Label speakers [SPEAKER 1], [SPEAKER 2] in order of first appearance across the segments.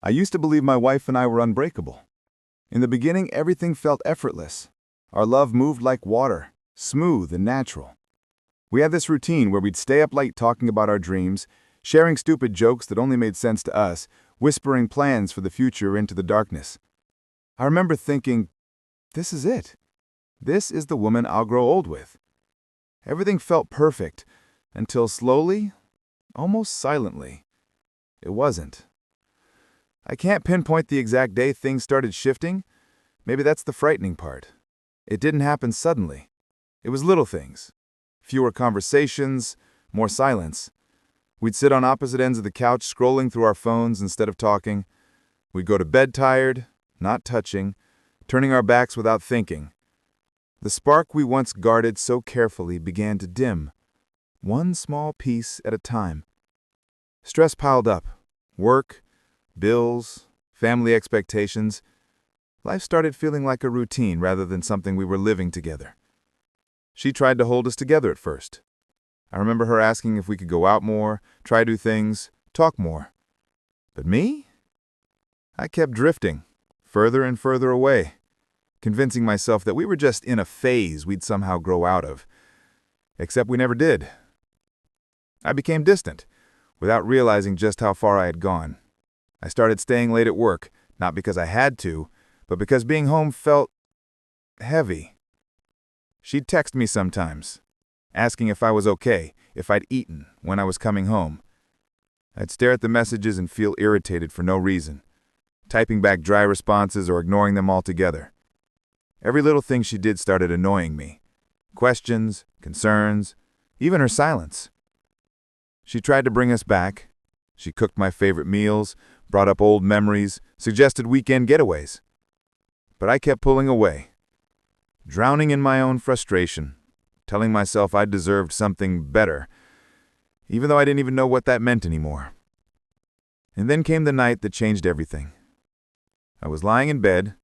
[SPEAKER 1] I used to believe my wife and I were unbreakable. In the beginning, everything felt effortless. Our love moved like water, smooth and natural. We had this routine where we'd stay up late talking about our dreams, sharing stupid jokes that only made sense to us, whispering plans for the future into the darkness. I remember thinking, this is it. This is the woman I'll grow old with. Everything felt perfect, until slowly, almost silently, it wasn't. I can't pinpoint the exact day things started shifting. Maybe that's the frightening part. It didn't happen suddenly. It was little things. Fewer conversations, more silence. We'd sit on opposite ends of the couch scrolling through our phones instead of talking. We'd go to bed tired, not touching, turning our backs without thinking. The spark we once guarded so carefully began to dim, one small piece at a time. Stress piled up. Work, bills, family expectations. Life started feeling like a routine rather than something we were living together. She tried to hold us together at first. I remember her asking if we could go out more, try new things, talk more. But me? I kept drifting, further and further away, convincing myself that we were just in a phase we'd somehow grow out of. Except we never did. I became distant, without realizing just how far I had gone. I started staying late at work, not because I had to, but because being home felt heavy. She'd text me sometimes, asking if I was okay, if I'd eaten, when I was coming home. I'd stare at the messages and feel irritated for no reason, typing back dry responses or ignoring them altogether. Every little thing she did started annoying me. Questions, concerns, even her silence. She tried to bring us back. She cooked my favorite meals, brought up old memories, suggested weekend getaways. But I kept pulling away, drowning in my own frustration, telling myself I deserved something better, even though I didn't even know what that meant anymore. And then came the night that changed everything. I was lying in bed,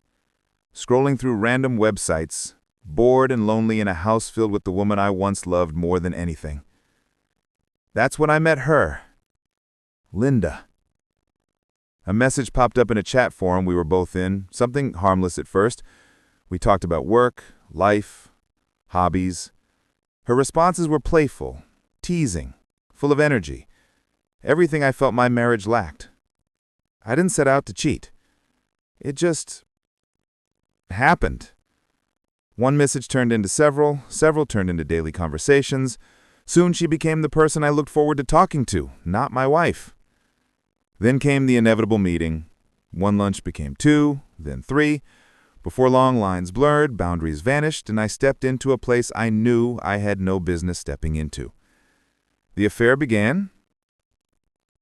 [SPEAKER 1] scrolling through random websites, bored and lonely in a house filled with the woman I once loved more than anything. That's when I met her, Linda. A message popped up in a chat forum we were both in, something harmless at first. We talked about work, life, hobbies. Her responses were playful, teasing, full of energy. Everything I felt my marriage lacked. I didn't set out to cheat. It just happened. One message turned into several turned into daily conversations. Soon she became the person I looked forward to talking to, not my wife. Then came the inevitable meeting. One lunch became 2, then 3. Before long, lines blurred, boundaries vanished, and I stepped into a place I knew I had no business stepping into. The affair began,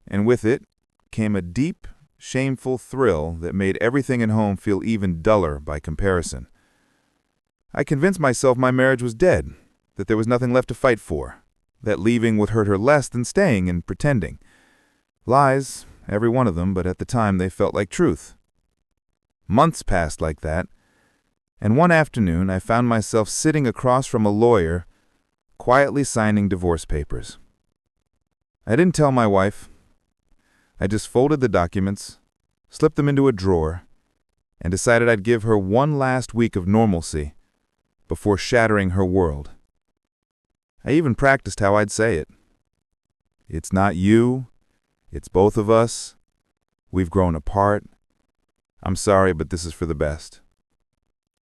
[SPEAKER 1] and with it came a deep, shameful thrill that made everything at home feel even duller by comparison. I convinced myself my marriage was dead, that there was nothing left to fight for, that leaving would hurt her less than staying and pretending. Lies, every one of them, but at the time they felt like truth. Months passed like that, and one afternoon I found myself sitting across from a lawyer, quietly signing divorce papers. I didn't tell my wife. I just folded the documents, slipped them into a drawer, and decided I'd give her one last week of normalcy before shattering her world. I even practiced how I'd say it. It's not you. It's both of us. We've grown apart. I'm sorry, but this is for the best.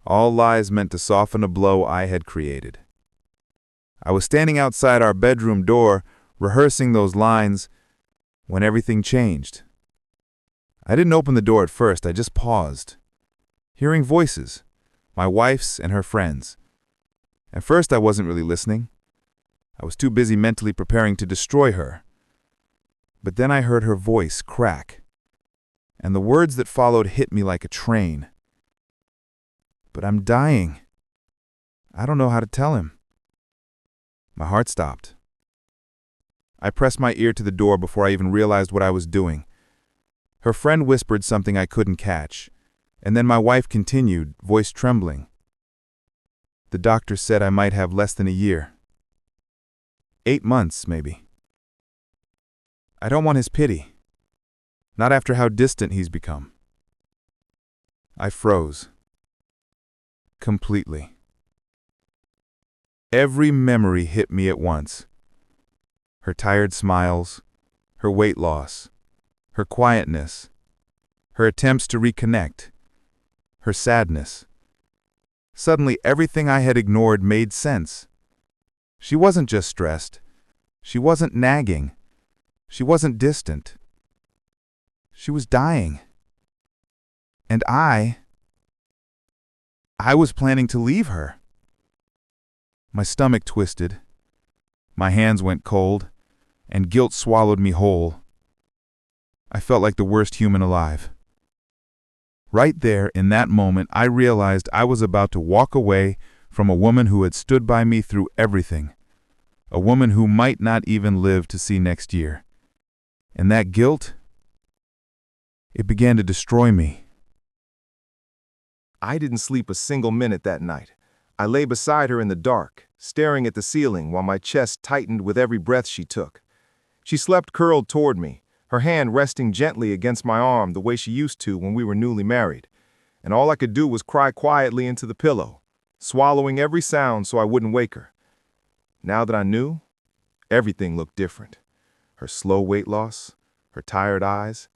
[SPEAKER 1] All lies meant to soften a blow I had created. I was standing outside our bedroom door, rehearsing those lines, when everything changed. I didn't open the door at first, I just paused, hearing voices, my wife's and her friends. At first I wasn't really listening. I was too busy mentally preparing to destroy her. But then I heard her voice crack, and the words that followed hit me like a train. But I'm dying. I don't know how to tell him. My heart stopped. I pressed my ear to the door before I even realized what I was doing. Her friend whispered something I couldn't catch, and then my wife continued, voice trembling. The doctor said I might have less than a year. 8 months, maybe. I don't want his pity. Not after how distant he's become. I froze. Completely. Every memory hit me at once. Her tired smiles, her weight loss, her quietness, her attempts to reconnect, her sadness. Suddenly, everything I had ignored made sense. She wasn't just stressed. She wasn't nagging. She wasn't distant. She was dying. And I was planning to leave her. My stomach twisted. My hands went cold, and guilt swallowed me whole. I felt like the worst human alive. Right there, in that moment, I realized I was about to walk away from a woman who had stood by me through everything. A woman who might not even live to see next year. And that guilt, it began to destroy me.
[SPEAKER 2] I didn't sleep a single minute that night. I lay beside her in the dark, staring at the ceiling while my chest tightened with every breath she took. She slept curled toward me, her hand resting gently against my arm the way she used to when we were newly married. And all I could do was cry quietly into the pillow, swallowing every sound so I wouldn't wake her. Now that I knew, everything looked different. Her slow weight loss, her tired eyes,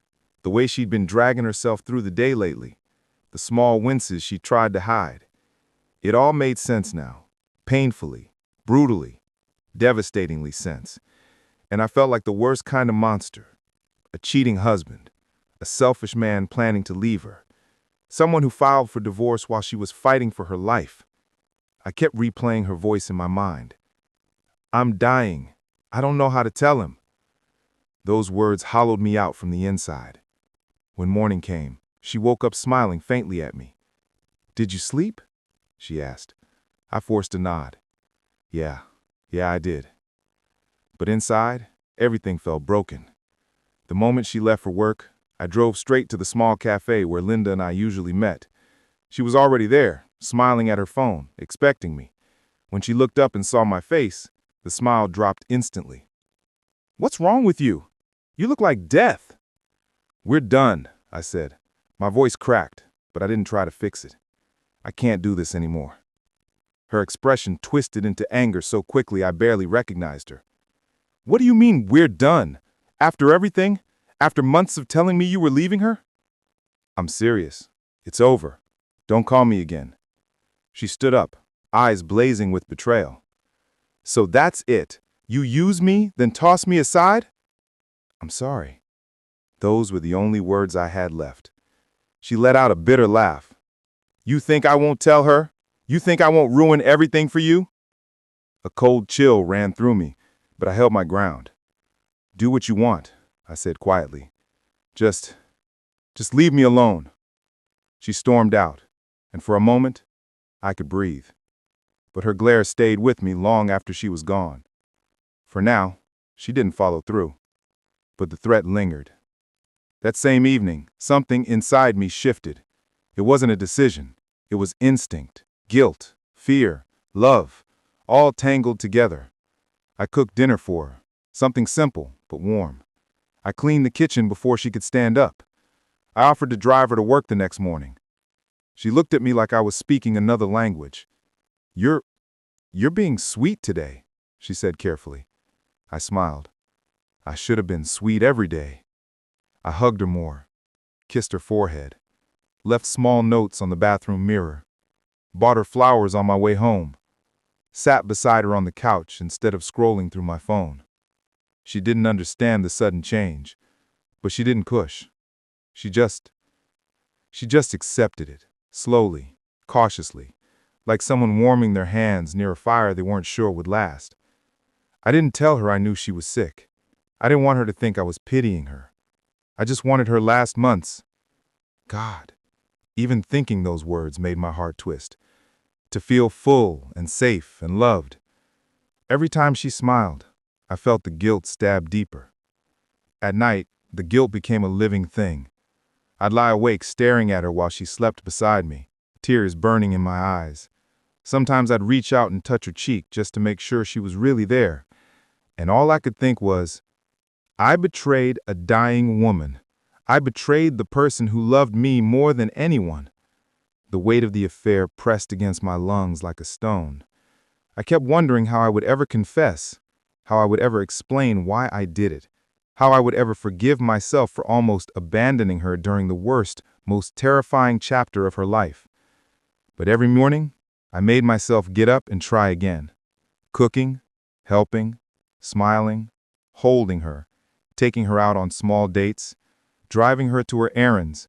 [SPEAKER 2] the way she'd been dragging herself through the day lately, the small winces she tried to hide. It all made sense now, painfully, brutally, devastatingly sense. And I felt like the worst kind of monster, a cheating husband, a selfish man planning to leave her, someone who filed for divorce while she was fighting for her life. I kept replaying her voice in my mind. I'm dying. I don't know how to tell him. Those words hollowed me out from the inside. When morning came, she woke up smiling faintly at me. Did you sleep? She asked. I forced a nod. Yeah, I did. But inside, everything felt broken. The moment she left for work, I drove straight to the small cafe where Linda and I usually met. She was already there, smiling at her phone, expecting me. When she looked up and saw my face, the smile dropped instantly. What's wrong with you? You look like death. We're done, I said. My voice cracked, but I didn't try to fix it. I can't do this anymore. Her expression twisted into anger so quickly I barely recognized her. What do you mean, we're done? After everything? After months of telling me you were leaving her? I'm serious. It's over. Don't call me again. She stood up, eyes blazing with betrayal. So that's it. You use me, then toss me aside? I'm sorry. Those were the only words I had left. She let out a bitter laugh. You think I won't tell her? You think I won't ruin everything for you? A cold chill ran through me, but I held my ground. Do what you want, I said quietly. Just leave me alone. She stormed out, and for a moment, I could breathe. But her glare stayed with me long after she was gone. For now, she didn't follow through. But the threat lingered. That same evening, something inside me shifted. It wasn't a decision. It was instinct, guilt, fear, love, all tangled together. I cooked dinner for her, something simple but warm. I cleaned the kitchen before she could stand up. I offered to drive her to work the next morning. She looked at me like I was speaking another language. You're being sweet today, she said carefully. I smiled. I should have been sweet every day. I hugged her more, kissed her forehead, left small notes on the bathroom mirror, bought her flowers on my way home, sat beside her on the couch instead of scrolling through my phone. She didn't understand the sudden change, but she didn't push. She just accepted it, slowly, cautiously, like someone warming their hands near a fire they weren't sure would last. I didn't tell her I knew she was sick. I didn't want her to think I was pitying her. I just wanted her last months. God, even thinking those words made my heart twist. To feel full and safe and loved. Every time she smiled, I felt the guilt stab deeper. At night, the guilt became a living thing. I'd lie awake staring at her while she slept beside me, tears burning in my eyes. Sometimes I'd reach out and touch her cheek just to make sure she was really there. And all I could think was, I betrayed a dying woman. I betrayed the person who loved me more than anyone. The weight of the affair pressed against my lungs like a stone. I kept wondering how I would ever confess, how I would ever explain why I did it, how I would ever forgive myself for almost abandoning her during the worst, most terrifying chapter of her life. But every morning, I made myself get up and try again. Cooking, helping, smiling, holding her, taking her out on small dates, driving her to her errands,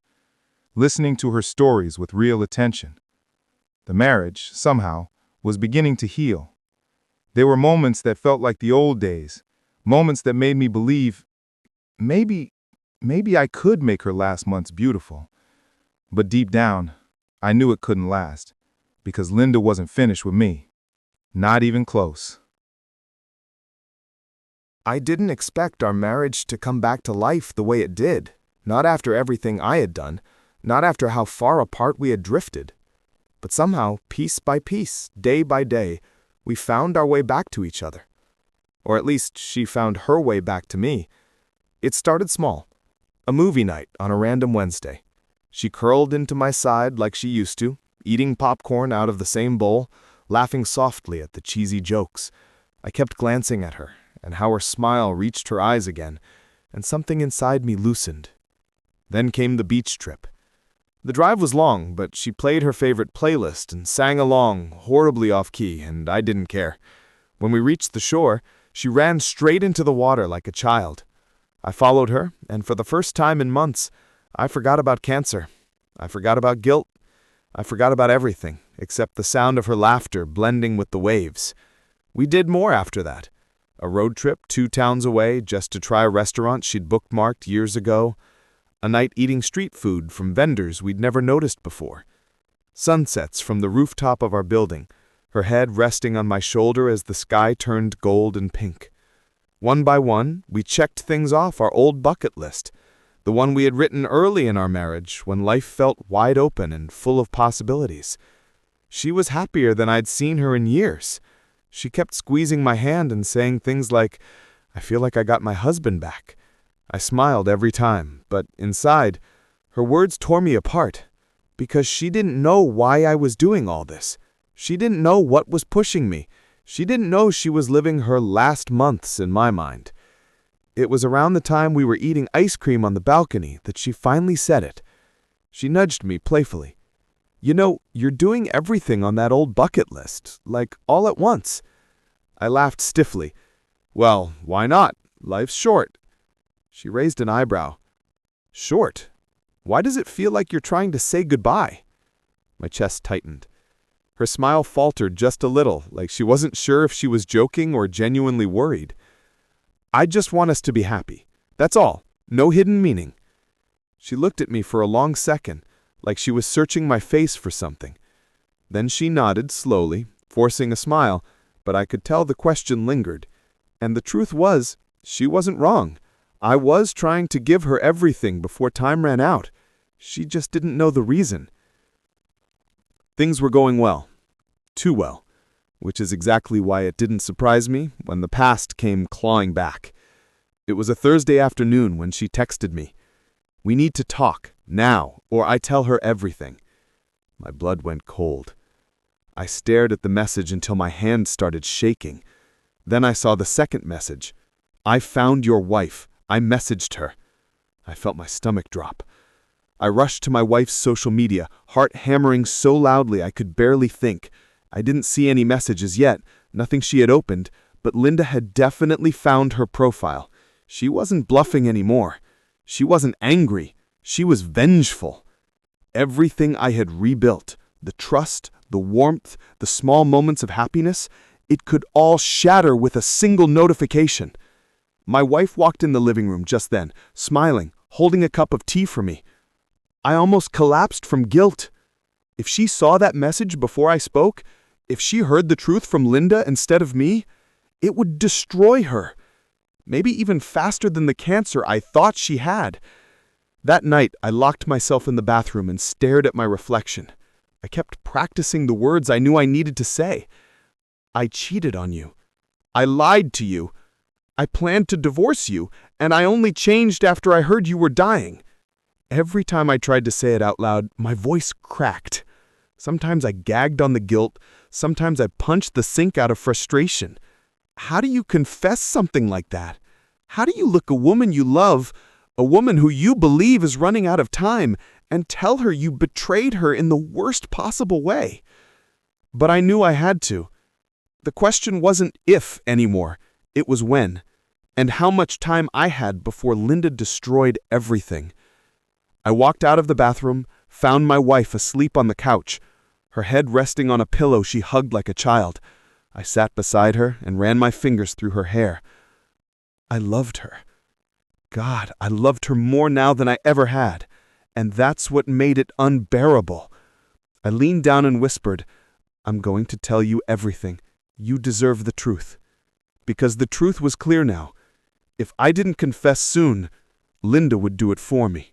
[SPEAKER 2] listening to her stories with real attention. The marriage, somehow, was beginning to heal. There were moments that felt like the old days, moments that made me believe maybe I could make her last months beautiful. But deep down, I knew it couldn't last, because Linda wasn't finished with me. Not even close.
[SPEAKER 3] I didn't expect our marriage to come back to life the way it did, not after everything I had done, not after how far apart we had drifted. But somehow, piece by piece, day by day, we found our way back to each other. Or at least she found her way back to me. It started small. A movie night on a random Wednesday. She curled into my side like she used to, eating popcorn out of the same bowl, laughing softly at the cheesy jokes. I kept glancing at her, and how her smile reached her eyes again, and something inside me loosened. Then came the beach trip. The drive was long, but she played her favorite playlist and sang along, horribly off-key, and I didn't care. When we reached the shore, she ran straight into the water like a child. I followed her, and for the first time in months, I forgot about cancer. I forgot about guilt. I forgot about everything, except the sound of her laughter blending with the waves. We did more after that. A road trip 2 towns away just to try a restaurant she'd bookmarked years ago. A night eating street food from vendors we'd never noticed before. Sunsets from the rooftop of our building, her head resting on my shoulder as the sky turned gold and pink. One by one, we checked things off our old bucket list, the one we had written early in our marriage when life felt wide open and full of possibilities. She was happier than I'd seen her in years. She kept squeezing my hand and saying things like, "I feel like I got my husband back." I smiled every time, but inside, her words tore me apart, because she didn't know why I was doing all this. She didn't know what was pushing me. She didn't know she was living her last months in my mind. It was around the time we were eating ice cream on the balcony that she finally said it. She nudged me playfully. "You know, you're doing everything on that old bucket list, like all at once." I laughed stiffly. "Well, why not? Life's short." She raised an eyebrow. "Short? Why does it feel like you're trying to say goodbye?" My chest tightened. Her smile faltered just a little, like she wasn't sure if she was joking or genuinely worried. "I just want us to be happy. That's all. No hidden meaning." She looked at me for a long second, like she was searching my face for something. Then she nodded slowly, forcing a smile, but I could tell the question lingered. And the truth was, she wasn't wrong. I was trying to give her everything before time ran out. She just didn't know the reason. Things were going well. Too well. Which is exactly why it didn't surprise me when the past came clawing back. It was a Thursday afternoon when she texted me. "We need to talk, now, or I tell her everything." My blood went cold. I stared at the message until my hand started shaking. Then I saw the second message. "I found your wife. I messaged her." I felt my stomach drop. I rushed to my wife's social media, heart hammering so loudly I could barely think. I didn't see any messages yet, nothing she had opened, but Linda had definitely found her profile. She wasn't bluffing anymore. She wasn't angry. She was vengeful. Everything I had rebuilt, the trust, the warmth, the small moments of happiness, it could all shatter with a single notification. My wife walked in the living room just then, smiling, holding a cup of tea for me. I almost collapsed from guilt. If she saw that message before I spoke, if she heard the truth from Linda instead of me, it would destroy her. Maybe even faster than the cancer I thought she had. That night, I locked myself in the bathroom and stared at my reflection. I kept practicing the words I knew I needed to say. "I cheated on you. I lied to you. I planned to divorce you, and I only changed after I heard you were dying." Every time I tried to say it out loud, my voice cracked. Sometimes I gagged on the guilt, sometimes I punched the sink out of frustration. How do you confess something like that? How do you look a woman you love, a woman who you believe is running out of time, and tell her you betrayed her in the worst possible way? But I knew I had to. The question wasn't if anymore, it was when, and how much time I had before Linda destroyed everything. I walked out of the bathroom, found my wife asleep on the couch, her head resting on a pillow she hugged like a child. I sat beside her and ran my fingers through her hair. I loved her. God, I loved her more now than I ever had, and that's what made it unbearable. I leaned down and whispered, "I'm going to tell you everything. You deserve the truth." Because the truth was clear now. If I didn't confess soon, Linda would do it for me.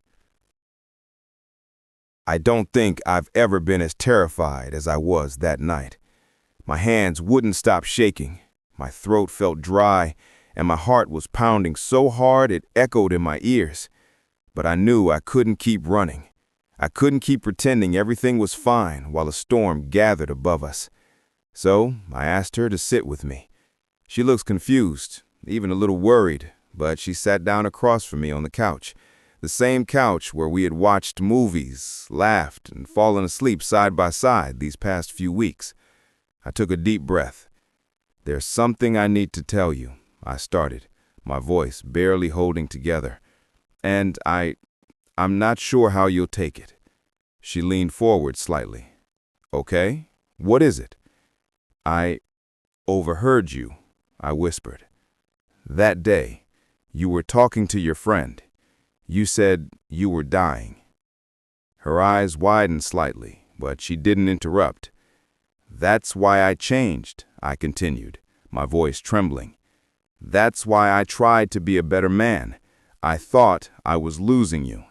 [SPEAKER 2] I don't think I've ever been as terrified as I was that night. My hands wouldn't stop shaking, my throat felt dry, and my heart was pounding so hard it echoed in my ears. But I knew I couldn't keep running. I couldn't keep pretending everything was fine while a storm gathered above us. So I asked her to sit with me. She looks confused, even a little worried, but she sat down across from me on the couch. The same couch where we had watched movies, laughed, and fallen asleep side by side these past few weeks. I took a deep breath. "There's something I need to tell you," I started, my voice barely holding together. "And I'm not sure how you'll take it." She leaned forward slightly. "Okay, what is it?" "I overheard you," I whispered. "That day, you were talking to your friend. You said you were dying." Her eyes widened slightly, but she didn't interrupt. "That's why I changed," I continued, my voice trembling. "That's why I tried to be a better man. I thought I was losing you.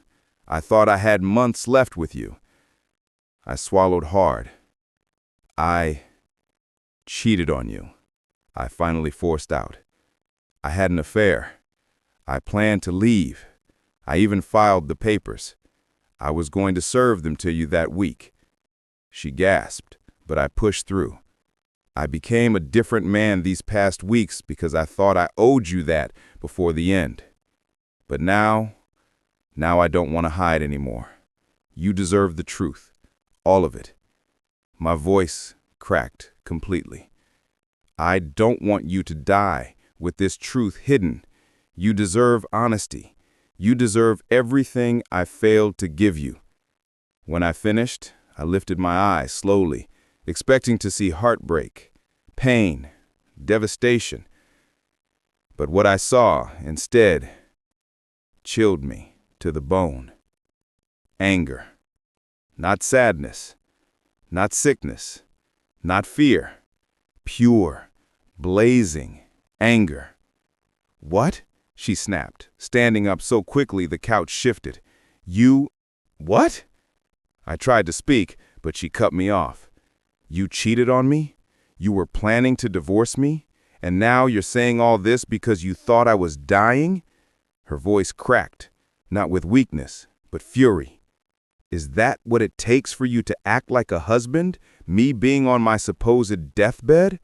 [SPEAKER 2] I thought I had months left with you." I swallowed hard. "I cheated on you," I finally forced out. "I had an affair. I planned to leave. I even filed the papers. I was going to serve them to you that week." She gasped, but I pushed through. "I became a different man these past weeks because I thought I owed you that before the end. But now I don't want to hide anymore. You deserve the truth, all of it." My voice cracked completely. "I don't want you to die with this truth hidden. You deserve honesty. You deserve everything I failed to give you." When I finished, I lifted my eyes slowly, expecting to see heartbreak, pain, devastation. But what I saw instead chilled me to the bone. Anger. Not sadness. Not sickness. Not fear. Pure, blazing anger. "What?" she snapped, standing up so quickly the couch shifted. "You... what?" I tried to speak, but she cut me off. "You cheated on me? You were planning to divorce me? And now you're saying all this because you thought I was dying?" Her voice cracked, not with weakness, but fury. "Is that what it takes for you to act like a husband, me being on my supposed deathbed?"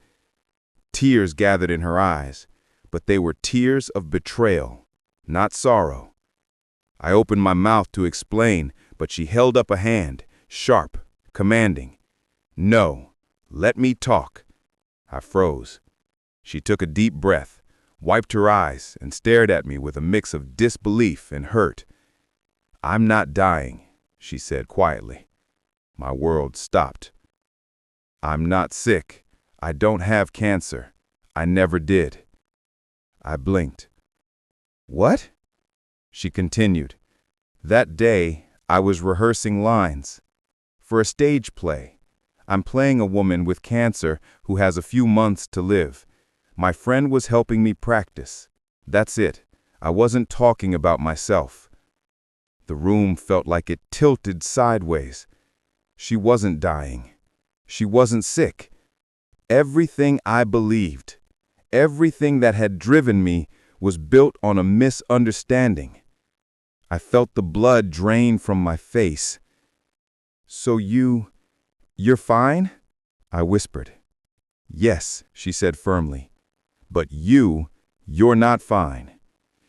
[SPEAKER 2] Tears gathered in her eyes, but they were tears of betrayal, not sorrow. I opened my mouth to explain, but she held up a hand, sharp, commanding. "No, let me talk." I froze. She took a deep breath, wiped her eyes, and stared at me with a mix of disbelief and hurt. "I'm not dying," she said quietly. My world stopped. "I'm not sick. I don't have cancer. I never did." I blinked. "What?" She continued. "That day, I was rehearsing lines for a stage play. I'm playing a woman with cancer who has a few months to live. My friend was helping me practice. That's it. I wasn't talking about myself." The room felt like it tilted sideways. She wasn't dying. She wasn't sick. Everything I believed, everything that had driven me, was built on a misunderstanding.
[SPEAKER 1] I felt the blood drain from my face. "So you're fine?" I whispered. "Yes," she said firmly. "But you're not fine.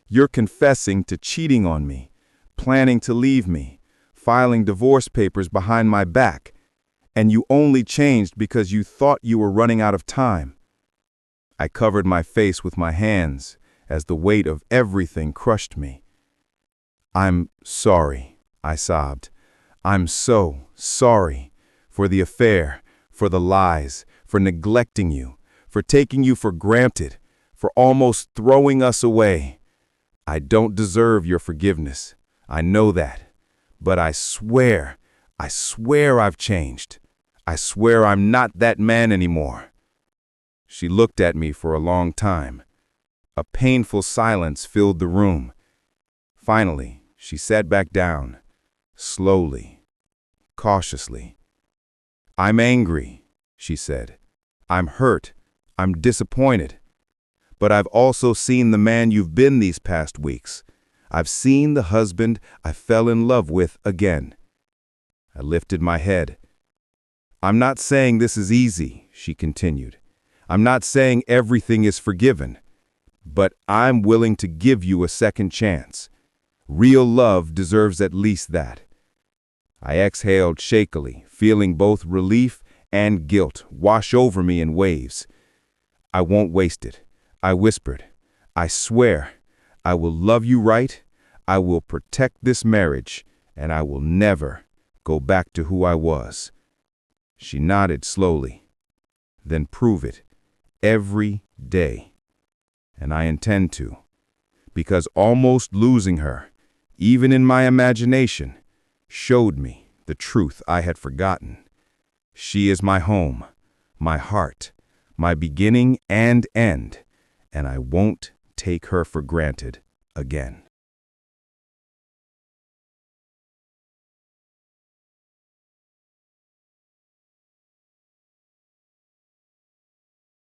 [SPEAKER 1] You're confessing to cheating on me, planning to leave me, filing divorce papers behind my back, and you only changed because you thought you were running out of time." I covered my face with my hands as the weight of everything crushed me. "I'm sorry," I sobbed. "I'm so sorry for the affair, for the lies, for neglecting you, for taking you for granted, for almost throwing us away. I don't deserve your forgiveness. I know that. But I swear I've changed. I swear I'm not that man anymore." She looked at me for a long time. A painful silence filled the room. Finally, she sat back down, slowly, cautiously. "I'm angry," she said. "I'm hurt. I'm disappointed. But I've also seen the man you've been these past weeks. I've seen the husband I fell in love with again." I lifted my head. "I'm not saying this is easy," she continued. "I'm not saying everything is forgiven. But I'm willing to give you a second chance. Real love deserves at least that." I exhaled shakily, feeling both relief and guilt wash over me in waves. "I won't waste it," I whispered. "I swear I will love you right, I will protect this marriage, and I will never go back to who I was." She nodded slowly. "Then prove it, every day." And I intend to, because almost losing her, even in my imagination, showed me the truth I had forgotten. She is my home, my heart, my beginning and end, and I won't take her for granted again.